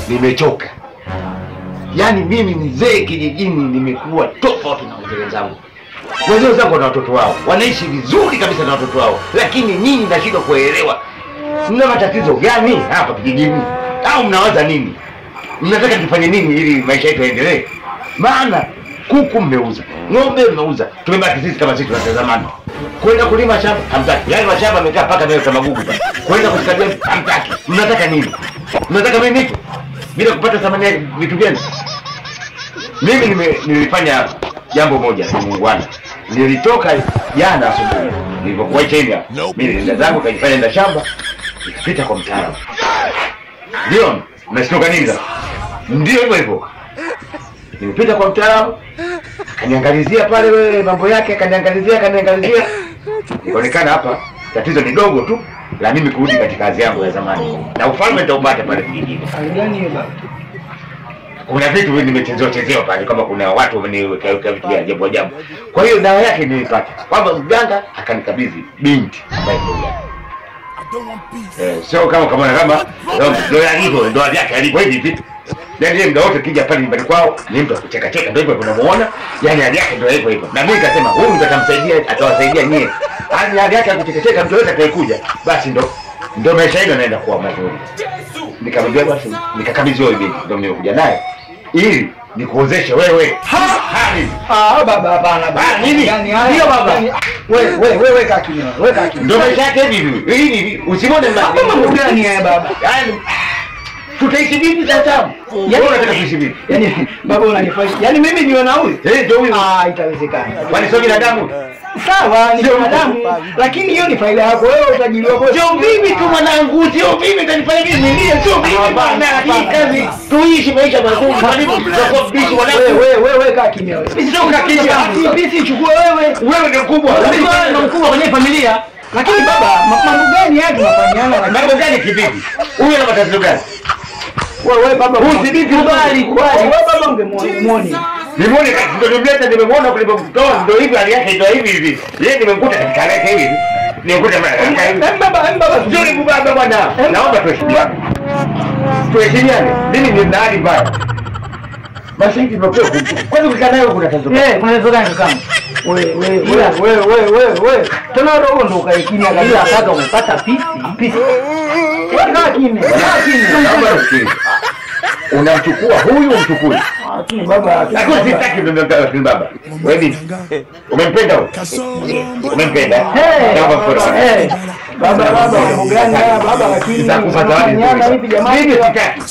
nimechoka. Yaani mimi mzee kijijini nimekuwa tofauti na wazee zangu. Wazee zangu na watoto wao wanaishi vizuri kabisa na watoto wao, lakini nyinyi nashindwa kuelewa. Mna matatizo gani hapa kijijini? Au mnawaza nini? Mnataka tufanye nini ili maisha yetu yaendelee? Maana kuku mmeuza, ng'ombe mmeuza, tumebaki sisi kama sisi tunatazamana. Kwenda kulima shamba hamtaki. Yaani mashamba yamekaa paka leo kama magugu. Kwenda kushika jembe hamtaki. Mnataka nini? Mnataka mimi nipo bila kupata thamani ya vitu vyenu? Mimi nilifanya jambo moja muungwana. Nilitoka jana asubuhi nilipokuwa chini hapa. Mimi nenda zangu kajifanya nenda shamba, nikapita kwa mtaalamu. Ndio, mnashtuka nini sasa? Ndio hivyo hivyo. Nilipita kwa mtaalamu, akaniangalizia pale wewe mambo yake, akaniangalizia. Nikaonekana hapa tatizo ni dogo tu la mimi kurudi katika kazi yangu ya zamani. Na ufalme nitaupata pale kijijini. Gani hiyo baba? Kuna vitu nimechezewa pale kama kuna watu wameniweka vitu vya ajabu ajabu. Kwa hiyo dawa yake nilipata. Kwamba mganga akanikabidhi binti ambaye ndio sio kama ndoa yake alivyo hivi vitu. Yaani yeye muda wote kija pale nyumbani kwao ni mtu akucheka ndio hivyo unamuona. Yaani hali yake ndio hivyo hivyo. Na mimi nikasema huyu ndo atamsaidia, atawasaidia nyie. Hali yake akucheka mtu yote atakayekuja basi ndio maisha yenu yanaenda kuwa mazuri. Nikamwambia basi nikakabidhi wewe binti ndio nimekuja naye ili nikuozeshe wewe. Baba hapana baba. Nini? Ndio baba. Wewe kaa kimya. Wewe kaa kimya. Ndio maisha yake hivi. Hivi usimwone mambo gani haya baba? Yaani tutaishi vipi sasa? Yaani unataka kuishi vipi? Yaani baba unanifanya. Yaani mimi niwe na huyu? Ndio huyu. Itawezekana. Kwani sio binadamu? Sawa, ni binadamu. Lakini hiyo ni faida yako wewe, utajiri wako. Sio mimi tu mwanangu, sio mimi nitanifanya nini? Nilie sio mimi bwana, hii kazi tuishi maisha mazuri. Kwa nini tunakobishi mwanangu? Wewe kaa kimya wewe. Sio kaa kimya. Bisi chukua wewe. Wewe ndio mkubwa. Wewe ndio mkubwa kwenye familia. Lakini baba, mambo gani haya tunafanyana? Mambo gani kivipi? Huyu ana matatizo gani? Wewe baba, usidhibiti kubali. Wewe baba ungemuone. Nimeona ndio nimemleta, nimemwona kulipomtoa ndio hivi hali yake ndio hivi. Yeye nimemkuta katika hali yake hivi. Nimekuta baba nzuri baba bwana. Naomba tuheshimiane. Tuheshimiane. Mimi ni ndani baya. Basi hivi ndio kwani ukikaa nayo kuna tatizo gani? Kuna tatizo gani kama? Wewe. Tena roho ndo kaikimia kabisa sasa umepata pisi. Wewe kaa kimya. Naomba usikilize. Unamchukua huyu umchukue. Lakini baba, lakini sitaki ndio baba. Wewe umempenda huyo? Umempenda? Baba, mambo gani haya baba, lakini nitakupata wapi? Mimi sitaki.